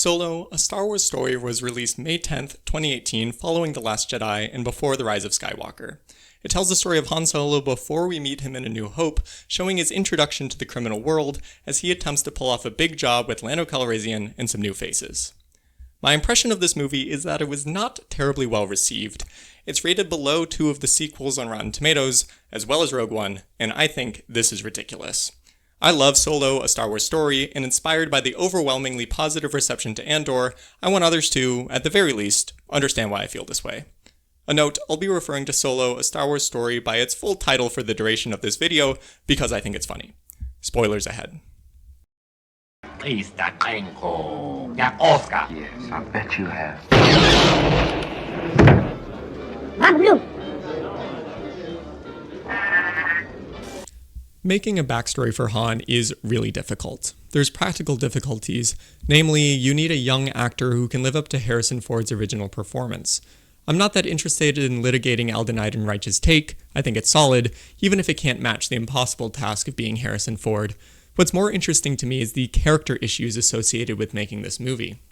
Solo, a Star Wars story, was released May 10th, 2018, following The Last Jedi and before The Rise of Skywalker. It tells the story of Han Solo before we meet him in A New Hope, showing his introduction to the criminal world as he attempts to pull off a big job with Lando Calrissian and some new faces. My impression of this movie is that it was not terribly well received. It's rated below 2 of the sequels on Rotten Tomatoes, as well as Rogue One, and I think this is ridiculous. I love Solo, a Star Wars story, and inspired by the overwhelmingly positive reception to Andor, I want others to, at the very least, understand why I feel this way. A note, I'll be referring to Solo, a Star Wars story by its full title for the duration of this video, because I think it's funny. Spoilers ahead. Mr. Krenko, got Oscar. Yes, I bet you have. Making a backstory for Han is really difficult. There's practical difficulties, namely, you need a young actor who can live up to Harrison Ford's original performance. I'm not that interested in litigating Alden Ehrenreich's take. I think it's solid, even if it can't match the impossible task of being Harrison Ford. What's more interesting to me is the character issues associated with making this movie.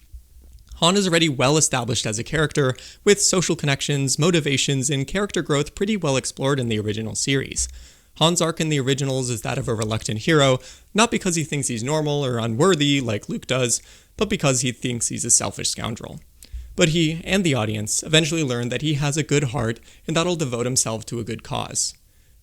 Han is already well established as a character, with social connections, motivations, and character growth pretty well explored in the original series. Han's arc in the originals is that of a reluctant hero, not because he thinks he's normal or unworthy like Luke does, but because he thinks he's a selfish scoundrel. But he, and the audience, eventually learn that he has a good heart and that'll devote himself to a good cause.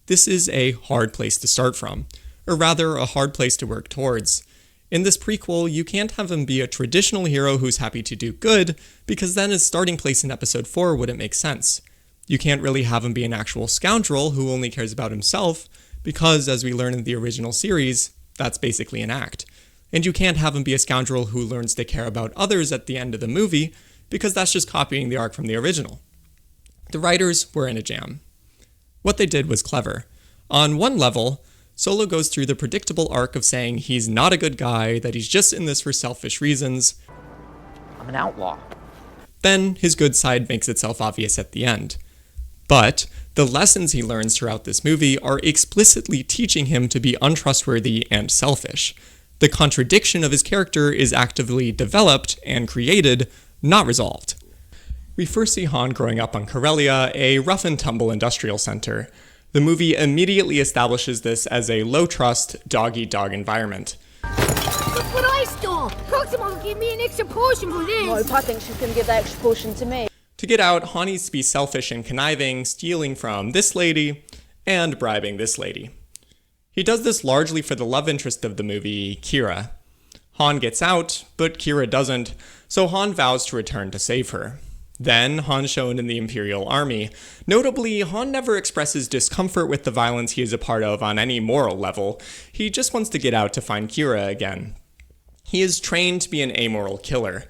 This is a hard place to start from, or rather a hard place to work towards. In this prequel, you can't have him be a traditional hero who's happy to do good, because then his starting place in episode 4 wouldn't make sense. You can't really have him be an actual scoundrel who only cares about himself, because, as we learn in the original series, that's basically an act. And you can't have him be a scoundrel who learns to care about others at the end of the movie, because that's just copying the arc from the original. The writers were in a jam. What they did was clever. On one level, Solo goes through the predictable arc of saying he's not a good guy, that he's just in this for selfish reasons. I'm an outlaw. Then his good side makes itself obvious at the end. But the lessons he learns throughout this movie are explicitly teaching him to be untrustworthy and selfish. The contradiction of his character is actively developed and created, not resolved. We first see Han growing up on Corellia, a rough-and-tumble industrial center. The movie immediately establishes this as a low-trust, dog-eat-dog environment. Look what I stole! Proximo gave me an extra portion for this! Well, I think she's going to give that extra portion to me. To get out, Han needs to be selfish and conniving, stealing from this lady, and bribing this lady. He does this largely for the love interest of the movie, Qi'ra. Han gets out, but Qi'ra doesn't, so Han vows to return to save her. Then, Han's shown in the Imperial Army. Notably, Han never expresses discomfort with the violence he is a part of on any moral level. He just wants to get out to find Qi'ra again. He is trained to be an amoral killer.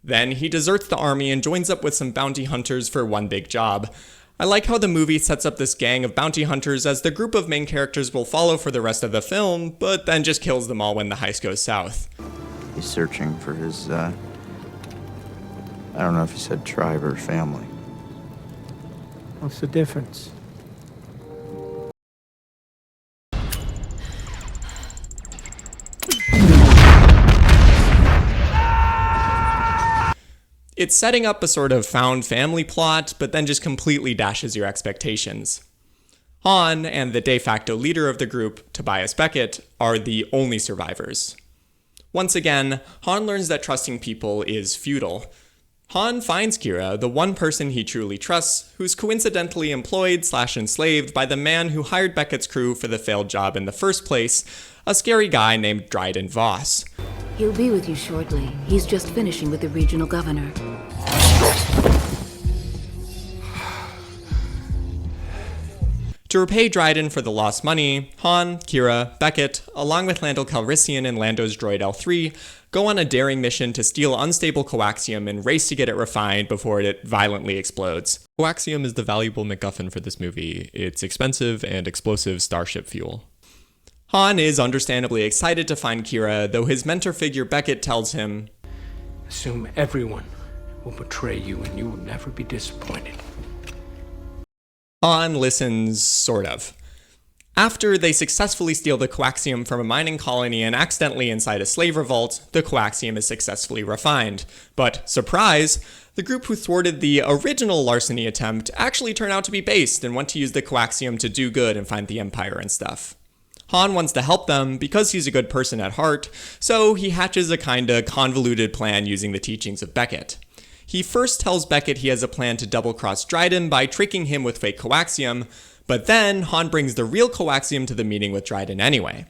Then he deserts the army and joins up with some bounty hunters for one big job. I like how the movie sets up this gang of bounty hunters as the group of main characters will follow for the rest of the film, but then just kills them all when the heist goes south. He's searching for his, I don't know if he said tribe or family. What's the difference? It's setting up a sort of found family plot, but then just completely dashes your expectations. Han and the de facto leader of the group, Tobias Beckett, are the only survivors. Once again, Han learns that trusting people is futile. Han finds Qi'ra, the one person he truly trusts, who's coincidentally employed/enslaved by the man who hired Beckett's crew for the failed job in the first place, a scary guy named Dryden Voss. He'll be with you shortly. He's just finishing with the regional governor. To repay Dryden for the lost money, Han, Qi'ra, Beckett, along with Lando Calrissian and Lando's droid L3, go on a daring mission to steal unstable coaxium and race to get it refined before it violently explodes. Coaxium is the valuable MacGuffin for this movie. It's expensive and explosive starship fuel. Han is understandably excited to find Qi'ra, though his mentor figure Beckett tells him, Assume everyone will betray you and you will never be disappointed. Han listens, sort of. After they successfully steal the coaxium from a mining colony and accidentally incite a slave revolt, the coaxium is successfully refined. But, surprise, the group who thwarted the original larceny attempt actually turn out to be based and want to use the coaxium to do good and find the Empire and stuff. Han wants to help them because he's a good person at heart, so he hatches a kinda convoluted plan using the teachings of Beckett. He first tells Beckett he has a plan to double-cross Dryden by tricking him with fake coaxium, but then Han brings the real coaxium to the meeting with Dryden anyway.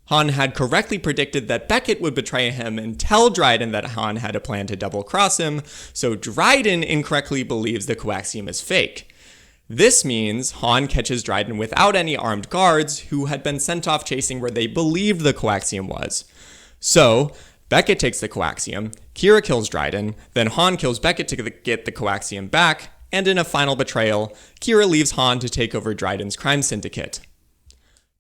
Han had correctly predicted that Beckett would betray him and tell Dryden that Han had a plan to double-cross him, so Dryden incorrectly believes the coaxium is fake. This means Han catches Dryden without any armed guards who had been sent off chasing where they believed the coaxium was. So, Beckett takes the coaxium, Kira kills Dryden, then Han kills Beckett to get the coaxium back, and in a final betrayal, Kira leaves Han to take over Dryden's crime syndicate.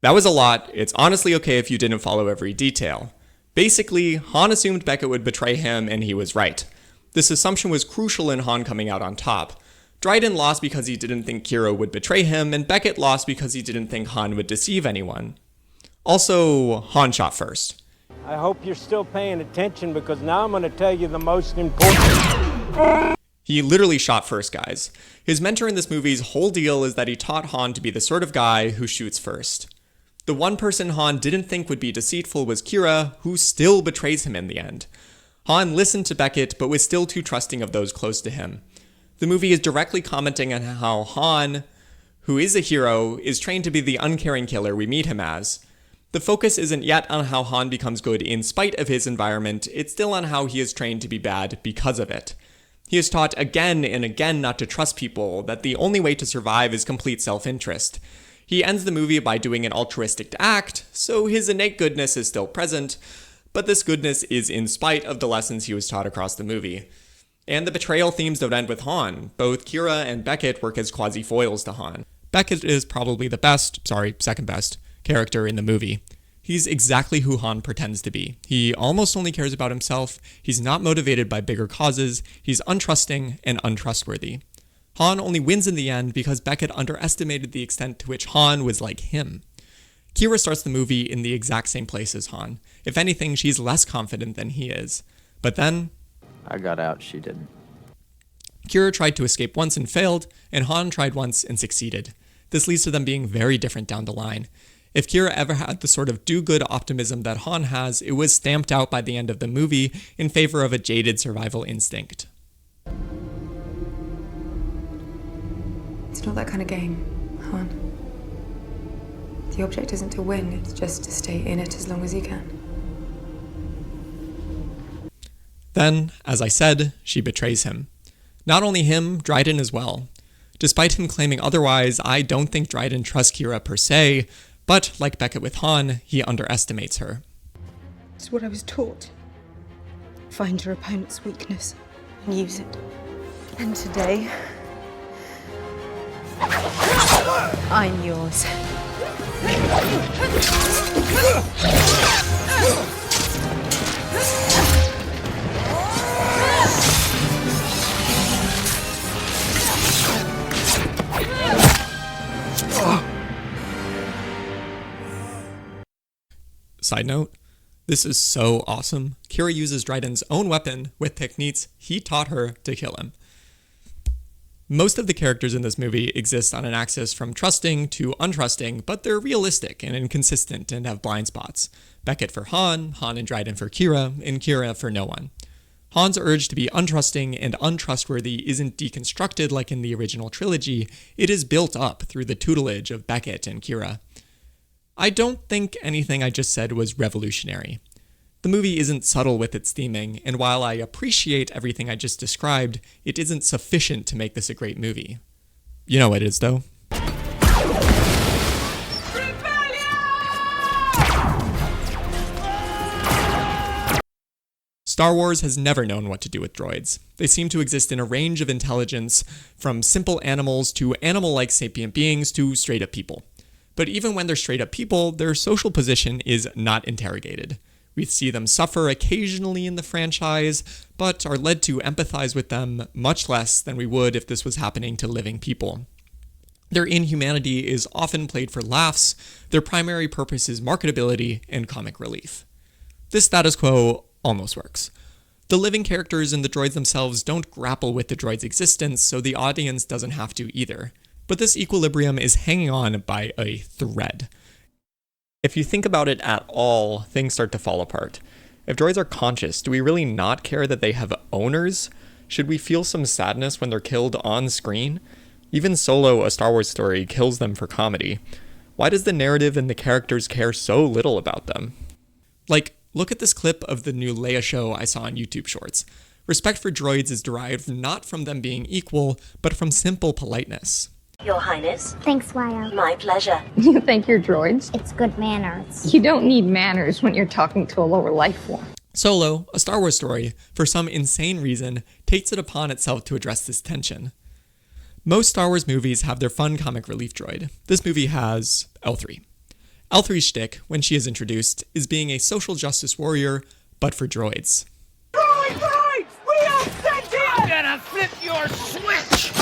That was a lot. It's honestly okay if you didn't follow every detail. Basically, Han assumed Beckett would betray him, and he was right. This assumption was crucial in Han coming out on top. Dryden lost because he didn't think Kira would betray him, and Beckett lost because he didn't think Han would deceive anyone. Also, Han shot first. I hope you're still paying attention because now I'm going to tell you the most important. He literally shot first, guys. His mentor in this movie's whole deal is that he taught Han to be the sort of guy who shoots first. The one person Han didn't think would be deceitful was Kira, who still betrays him in the end. Han listened to Beckett, but was still too trusting of those close to him. The movie is directly commenting on how Han, who is a hero, is trained to be the uncaring killer we meet him as. The focus isn't yet on how Han becomes good in spite of his environment, it's still on how he is trained to be bad because of it. He is taught again and again not to trust people, that the only way to survive is complete self-interest. He ends the movie by doing an altruistic act, so his innate goodness is still present, but this goodness is in spite of the lessons he was taught across the movie. And the betrayal themes don't end with Han. Both Kira and Beckett work as quasi-foils to Han. Beckett is probably the second best character in the movie. He's exactly who Han pretends to be. He almost only cares about himself, he's not motivated by bigger causes, he's untrusting and untrustworthy. Han only wins in the end because Beckett underestimated the extent to which Han was like him. Kira starts the movie in the exact same place as Han. If anything, she's less confident than he is. But then... I got out, she didn't. Kira tried to escape once and failed, and Han tried once and succeeded. This leads to them being very different down the line. If Kira ever had the sort of do-good optimism that Han has, it was stamped out by the end of the movie in favor of a jaded survival instinct. It's not that kind of game, Han. The object isn't to win, it's just to stay in it as long as you can. Then, as I said, she betrays him. Not only him, Dryden as well. Despite him claiming otherwise, I don't think Dryden trusts Kira per se, but like Beckett with Han, he underestimates her. It's what I was taught. Find your opponent's weakness and use it. And today, I'm yours. Side note, this is so awesome. Kira uses Dryden's own weapon with techniques he taught her to kill him. Most of the characters in this movie exist on an axis from trusting to untrusting, but they're realistic and inconsistent and have blind spots. Beckett for Han, Han and Dryden for Kira, and Kira for no one. Han's urge to be untrusting and untrustworthy isn't deconstructed like in the original trilogy, it is built up through the tutelage of Beckett and Kira. I don't think anything I just said was revolutionary. The movie isn't subtle with its theming, and while I appreciate everything I just described, it isn't sufficient to make this a great movie. You know what it is, though. Star Wars has never known what to do with droids. They seem to exist in a range of intelligence, from simple animals to animal-like sapient beings to straight-up people. But even when they're straight-up people, their social position is not interrogated. We see them suffer occasionally in the franchise, but are led to empathize with them much less than we would if this was happening to living people. Their inhumanity is often played for laughs, their primary purpose is marketability and comic relief. This status quo almost works. The living characters and the droids themselves don't grapple with the droid's existence, so the audience doesn't have to either. But this equilibrium is hanging on by a thread. If you think about it at all, things start to fall apart. If droids are conscious, do we really not care that they have owners? Should we feel some sadness when they're killed on screen? Even Solo, a Star Wars story, kills them for comedy. Why does the narrative and the characters care so little about them? Like, look at this clip of the new Leia show I saw on YouTube Shorts. Respect for droids is derived not from them being equal, but from simple politeness. Your Highness. Thanks, Leia. My pleasure. You think you're droids? It's good manners. You don't need manners when you're talking to a lower life form. Solo, a Star Wars story, for some insane reason, takes it upon itself to address this tension. Most Star Wars movies have their fun comic relief droid. This movie has L3. L3's shtick, when she is introduced, is being a social justice warrior, but for droids. Droids! We are sentient! I'm gonna flip your switch!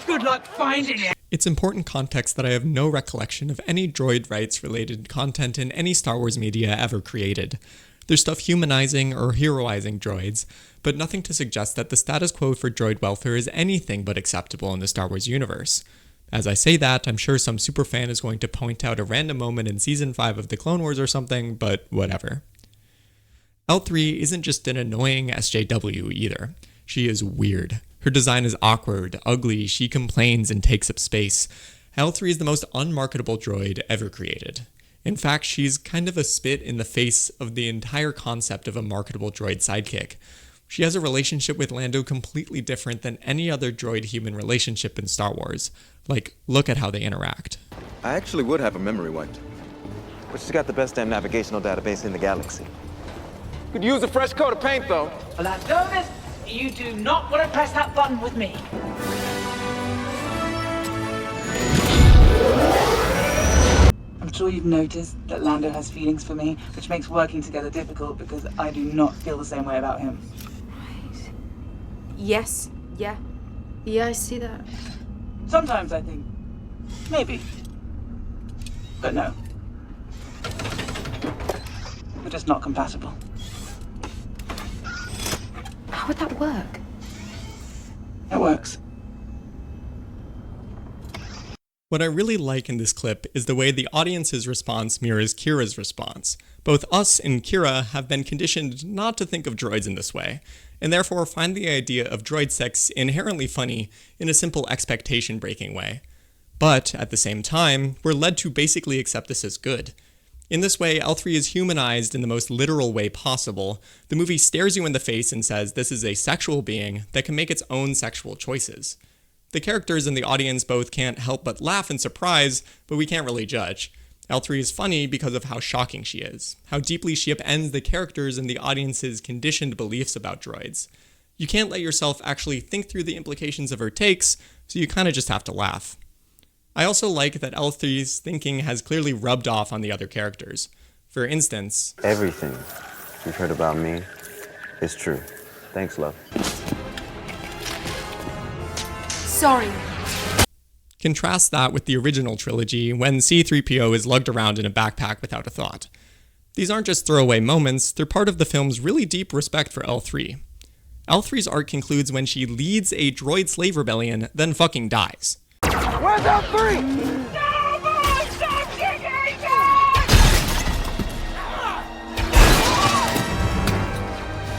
Good luck finding it! It's important context that I have no recollection of any droid rights-related content in any Star Wars media ever created. There's stuff humanizing or heroizing droids, but nothing to suggest that the status quo for droid welfare is anything but acceptable in the Star Wars universe. As I say that, I'm sure some superfan is going to point out a random moment in Season 5 of The Clone Wars or something, but whatever. L3 isn't just an annoying SJW either. She is weird. Her design is awkward, ugly, she complains and takes up space. L3 is the most unmarketable droid ever created. In fact, she's kind of a spit in the face of the entire concept of a marketable droid sidekick. She has a relationship with Lando completely different than any other droid-human relationship in Star Wars. Like, look at how they interact. I actually would have a memory wipe. But she's got the best damn navigational database in the galaxy. Could use a fresh coat of paint, though. Landovis, you do not want to press that button with me. I'm sure you've noticed that Lando has feelings for me, which makes working together difficult because I do not feel the same way about him. Right. Yes. Yeah, I see that. Sometimes I think, maybe. But no. We're just not compatible. How would that work? It works. What I really like in this clip is the way the audience's response mirrors Kira's response. Both us and Kira have been conditioned not to think of droids in this way, and therefore find the idea of droid sex inherently funny in a simple expectation-breaking way. But, at the same time, we're led to basically accept this as good. In this way, L3 is humanized in the most literal way possible. The movie stares you in the face and says this is a sexual being that can make its own sexual choices. The characters and the audience both can't help but laugh in surprise, but we can't really judge. L3 is funny because of how shocking she is, how deeply she upends the characters and the audience's conditioned beliefs about droids. You can't let yourself actually think through the implications of her takes, so you kinda just have to laugh. I also like that L3's thinking has clearly rubbed off on the other characters. For instance, everything you've heard about me is true. Thanks, love. Sorry. Contrast that with the original trilogy when C-3PO is lugged around in a backpack without a thought. These aren't just throwaway moments, they're part of the film's really deep respect for L3. L3's arc concludes when she leads a droid slave rebellion, then fucking dies. Where's L3?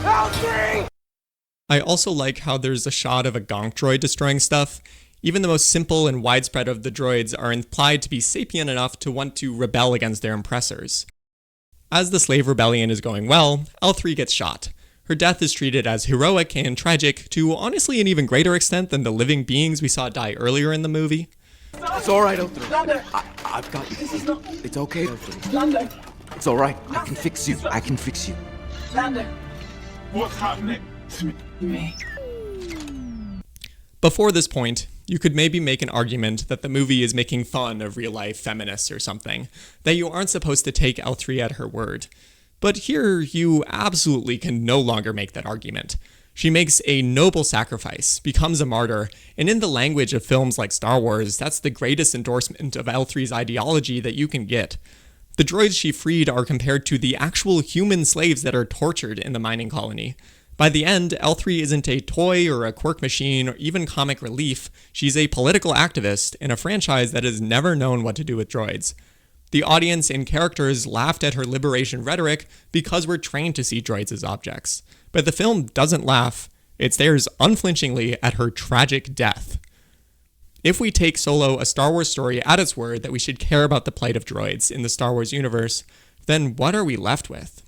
L3! I also like how there's a shot of a gonk droid destroying stuff. Even the most simple and widespread of the droids are implied to be sapient enough to want to rebel against their oppressors. As the slave rebellion is going well, L3 gets shot. Her death is treated as heroic and tragic to honestly an even greater extent than the living beings we saw die earlier in the movie. It's alright, L3. I've got you. It's okay, L3. Lando! It's alright. I can fix you. I can fix you. Lando! What's happening to me? Before this point, you could maybe make an argument that the movie is making fun of real-life feminists or something, that you aren't supposed to take L3 at her word. But here, you absolutely can no longer make that argument. She makes a noble sacrifice, becomes a martyr, and in the language of films like Star Wars, that's the greatest endorsement of L3's ideology that you can get. The droids she freed are compared to the actual human slaves that are tortured in the mining colony. By the end, L3 isn't a toy or a quirk machine or even comic relief, she's a political activist in a franchise that has never known what to do with droids. The audience and characters laughed at her liberation rhetoric because we're trained to see droids as objects. But the film doesn't laugh, it stares unflinchingly at her tragic death. If we take Solo, a Star Wars story, at its word that we should care about the plight of droids in the Star Wars universe, then what are we left with?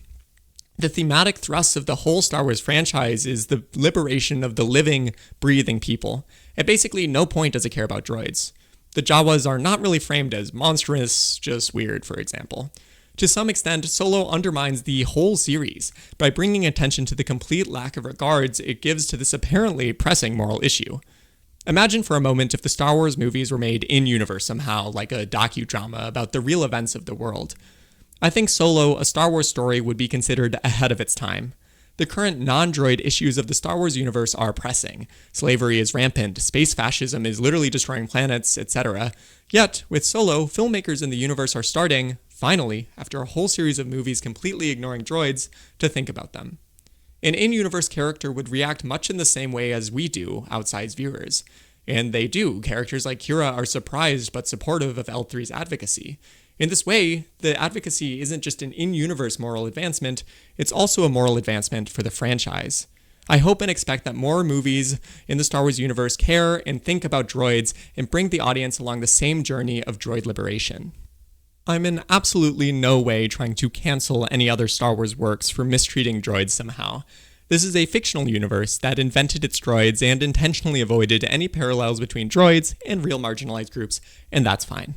The thematic thrust of the whole Star Wars franchise is the liberation of the living, breathing people. At basically no point does it care about droids. The Jawas are not really framed as monstrous, just weird, for example. To some extent, Solo undermines the whole series by bringing attention to the complete lack of regards it gives to this apparently pressing moral issue. Imagine for a moment if the Star Wars movies were made in-universe somehow, like a docudrama about the real events of the world. I think Solo, a Star Wars story, would be considered ahead of its time. The current non-droid issues of the Star Wars universe are pressing. Slavery is rampant, space fascism is literally destroying planets, etc. Yet, with Solo, filmmakers in the universe are starting, finally, after a whole series of movies completely ignoring droids, to think about them. An in-universe character would react much in the same way as we do, outside viewers. And they do. Characters like Kira are surprised but supportive of L3's advocacy. In this way, the advocacy isn't just an in-universe moral advancement, it's also a moral advancement for the franchise. I hope and expect that more movies in the Star Wars universe care and think about droids and bring the audience along the same journey of droid liberation. I'm in absolutely no way trying to cancel any other Star Wars works for mistreating droids somehow. This is a fictional universe that invented its droids and intentionally avoided any parallels between droids and real marginalized groups, and that's fine.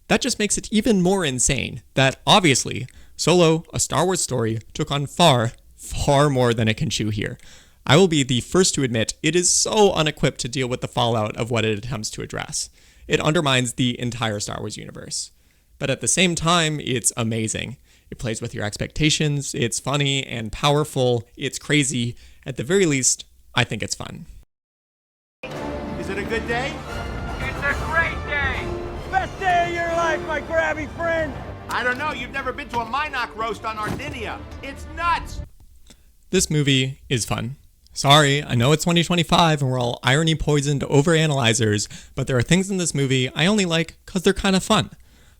That just makes it even more insane that, obviously, Solo, a Star Wars story, took on far, far more than it can chew here. I will be the first to admit it is so unequipped to deal with the fallout of what it attempts to address. It undermines the entire Star Wars universe. But at the same time, it's amazing. It plays with your expectations, it's funny and powerful, it's crazy. At the very least, I think it's fun. Is it a good day? It's a great day! Best day of your life, my grabby friend! I don't know, you've never been to a Minok roast on Ardinia. It's nuts! This movie is fun. Sorry, I know it's 2025 and we're all irony-poisoned overanalyzers, but there are things in this movie I only like because they're kind of fun.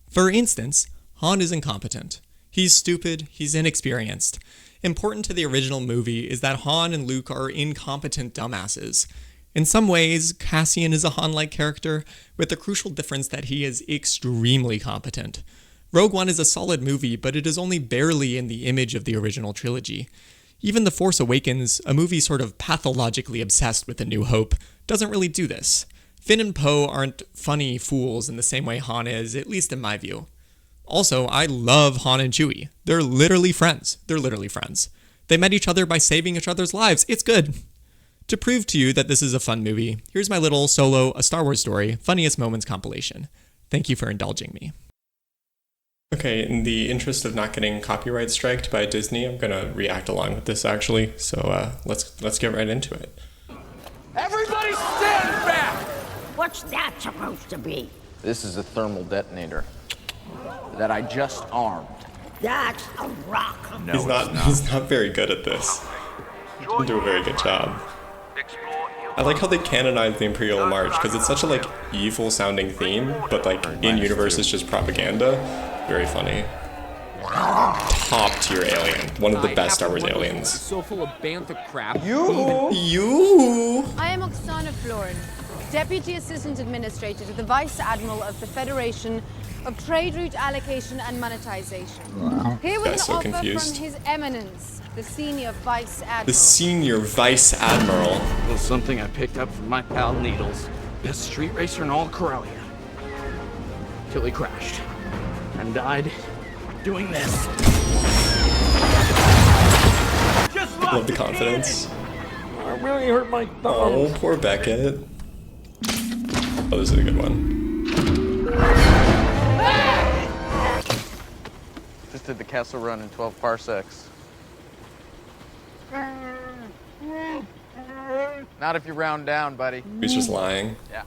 For instance, Han is incompetent. He's stupid, he's inexperienced. Important to the original movie is that Han and Luke are incompetent dumbasses. In some ways, Cassian is a Han-like character, with the crucial difference that he is extremely competent. Rogue One is a solid movie, but it is only barely in the image of the original trilogy. Even The Force Awakens, a movie sort of pathologically obsessed with A New Hope, doesn't really do this. Finn and Poe aren't funny fools in the same way Han is, at least in my view. Also, I love Han and Chewie. They're literally friends. They met each other by saving each other's lives. It's good. To prove to you that this is a fun movie, here's my little Solo, a Star Wars story, funniest moments compilation. Thank you for indulging me. Okay, in the interest of not getting copyright striked by Disney, I'm gonna react along with this actually, so let's get right into it. Everybody stand back! What's that supposed to be? This is a thermal detonator that I just armed. That's a rock. No, he's not very good at this. He didn't do a very good job. I like how they canonized the Imperial March because it's such a evil sounding theme, but in universe it's just propaganda. Very funny. Top tier alien. One of the best Star Wars aliens. So full of bantha crap. You. I am Oksana Florin, Deputy Assistant Administrator to the Vice Admiral of the Federation of Trade Route Allocation and Monetization. Here with an offer from His Eminence, the Senior Vice Admiral. The Senior Vice Admiral. A little something I picked up from my pal Needles. Best street racer in all of Corellia. Till he crashed. And died doing this. Love the confidence. I really hurt my thumb. Oh, poor Beckett. Oh, this is a good one. Just to the Kessel Run in 12 parsecs. Not if you round down, buddy. He's just lying. Yeah.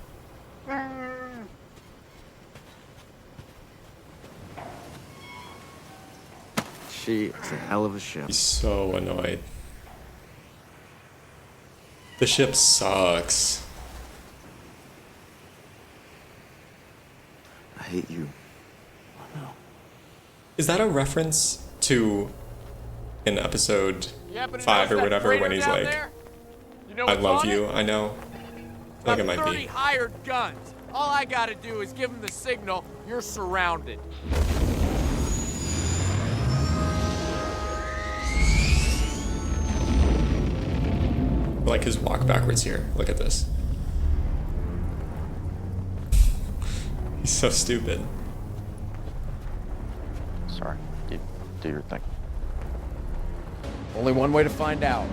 She is a hell of a ship. He's so annoyed. The ship sucks. I hate you. Is that a reference to in episode 5 or whatever when he's like, I love you, I know? I think it might 30 be. hired guns. All I gotta do is give them the signal, you're surrounded. I like his walk backwards here. Look at this. He's so stupid. Sorry. You do your thing. Only one way to find out.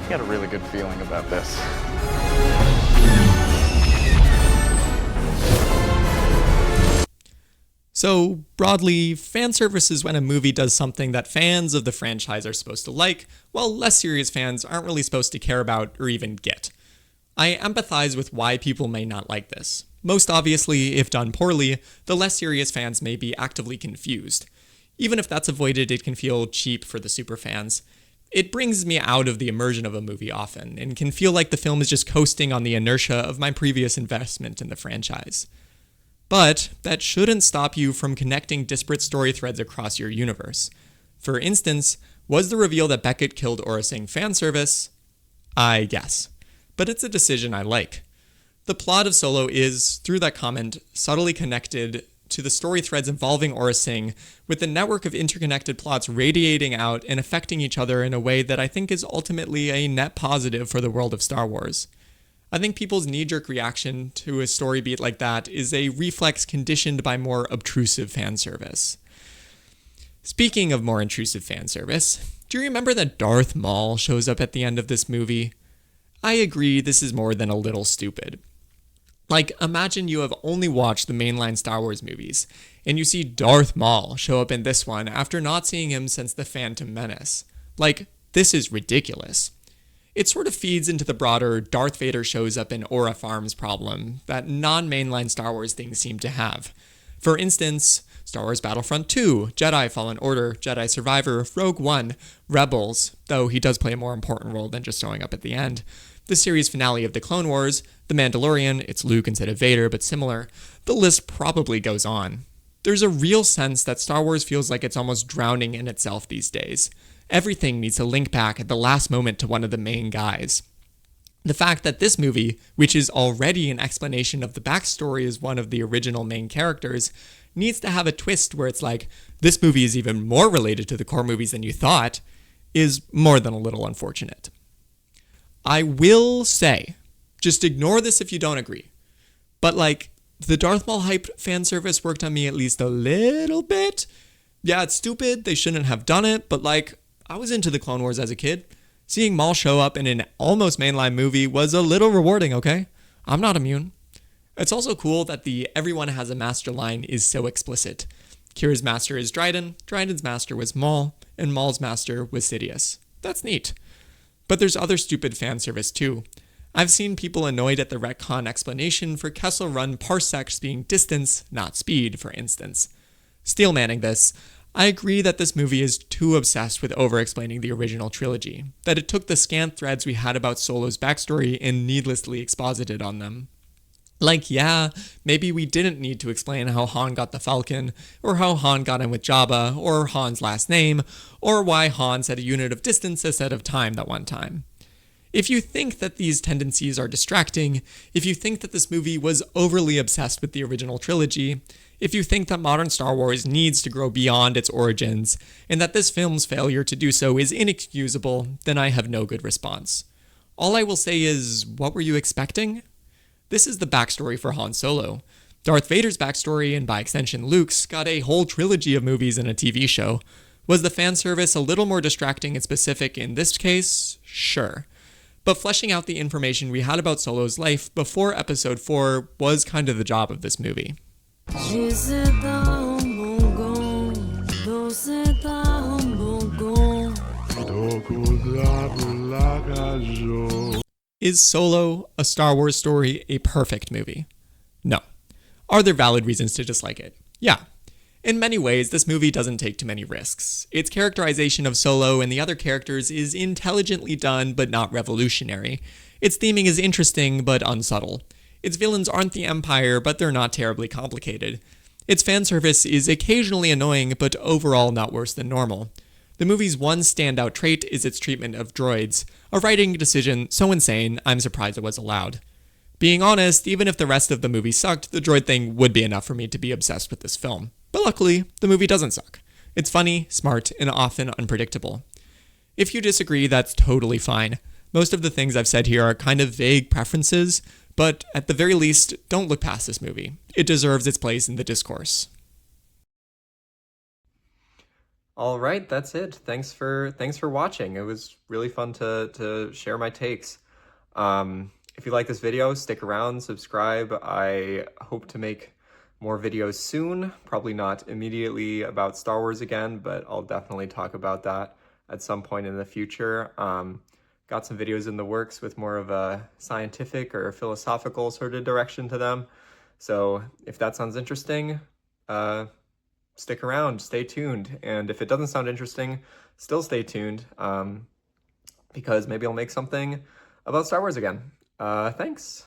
I got a really good feeling about this. So, broadly, fan service is when a movie does something that fans of the franchise are supposed to like, while less serious fans aren't really supposed to care about or even get. I empathize with why people may not like this. Most obviously, if done poorly, the less serious fans may be actively confused. Even if that's avoided, it can feel cheap for the superfans. It brings me out of the immersion of a movie often, and can feel like the film is just coasting on the inertia of my previous investment in the franchise. But that shouldn't stop you from connecting disparate story threads across your universe. For instance, was the reveal that Beckett killed Aurra Sing fan service? I guess. But it's a decision I like. The plot of Solo is, through that comment, subtly connected to the story threads involving Aurra Sing, with the network of interconnected plots radiating out and affecting each other in a way that I think is ultimately a net positive for the world of Star Wars. I think people's knee-jerk reaction to a story beat like that is a reflex conditioned by more obtrusive fan service. Speaking of more intrusive fan service, do you remember that Darth Maul shows up at the end of this movie? I agree this is more than a little stupid. Like, imagine you have only watched the mainline Star Wars movies, and you see Darth Maul show up in this one after not seeing him since The Phantom Menace. Like, this is ridiculous. It sort of feeds into the broader Darth Vader shows up in Aura Farms problem that non-mainline Star Wars things seem to have. For instance, Star Wars Battlefront 2, Jedi Fallen Order, Jedi Survivor, Rogue One, Rebels, though he does play a more important role than just showing up at the end, the series finale of The Clone Wars, The Mandalorian, it's Luke instead of Vader, but similar. The list probably goes on. There's a real sense that Star Wars feels like it's almost drowning in itself these days. Everything needs to link back at the last moment to one of the main guys. The fact that this movie, which is already an explanation of the backstory as one of the original main characters, needs to have a twist where it's like, this movie is even more related to the core movies than you thought, is more than a little unfortunate. I will say, just ignore this if you don't agree, but like, the Darth Maul hype fan service worked on me at least a little bit. Yeah, it's stupid, they shouldn't have done it, but like, I was into the Clone Wars as a kid. Seeing Maul show up in an almost mainline movie was a little rewarding, okay? I'm not immune. It's also cool that the everyone has a master line is so explicit. Kira's master is Dryden, Dryden's master was Maul, and Maul's master was Sidious. That's neat. But there's other stupid fan service too. I've seen people annoyed at the retcon explanation for Kessel Run parsecs being distance, not speed, for instance. Steel manning this, I agree that this movie is too obsessed with over-explaining the original trilogy, that it took the scant threads we had about Solo's backstory and needlessly exposited on them. Like, yeah, maybe we didn't need to explain how Han got the Falcon, or how Han got in with Jabba, or Han's last name, or why Han set a unit of distance instead of time that one time. If you think that these tendencies are distracting, if you think that this movie was overly obsessed with the original trilogy, if you think that modern Star Wars needs to grow beyond its origins, and that this film's failure to do so is inexcusable, then I have no good response. All I will say is, what were you expecting? This is the backstory for Han Solo. Darth Vader's backstory, and by extension Luke's, got a whole trilogy of movies and a TV show. Was the fan service a little more distracting and specific in this case? Sure. But fleshing out the information we had about Solo's life before Episode 4 was kind of the job of this movie. Is Solo, a Star Wars story, a perfect movie? No. Are there valid reasons to dislike it? Yeah. In many ways, this movie doesn't take too many risks. Its characterization of Solo and the other characters is intelligently done, but not revolutionary. Its theming is interesting, but unsubtle. Its villains aren't the Empire, but they're not terribly complicated. Its fan service is occasionally annoying, but overall not worse than normal. The movie's one standout trait is its treatment of droids, a writing decision so insane, I'm surprised it was allowed. Being honest, even if the rest of the movie sucked, the droid thing would be enough for me to be obsessed with this film. But luckily, the movie doesn't suck. It's funny, smart, and often unpredictable. If you disagree, that's totally fine. Most of the things I've said here are kind of vague preferences, but at the very least, don't look past this movie. It deserves its place in the discourse. All right, that's it. Thanks for watching. It was really fun to share my takes. If you like this video, stick around, subscribe. I hope to make more videos soon. Probably not immediately about Star Wars again, but I'll definitely talk about that at some point in the future. Got some videos in the works with more of a scientific or philosophical sort of direction to them. So if that sounds interesting, stick around, stay tuned. And if it doesn't sound interesting, still stay tuned, because maybe I'll make something about Star Wars again. Thanks.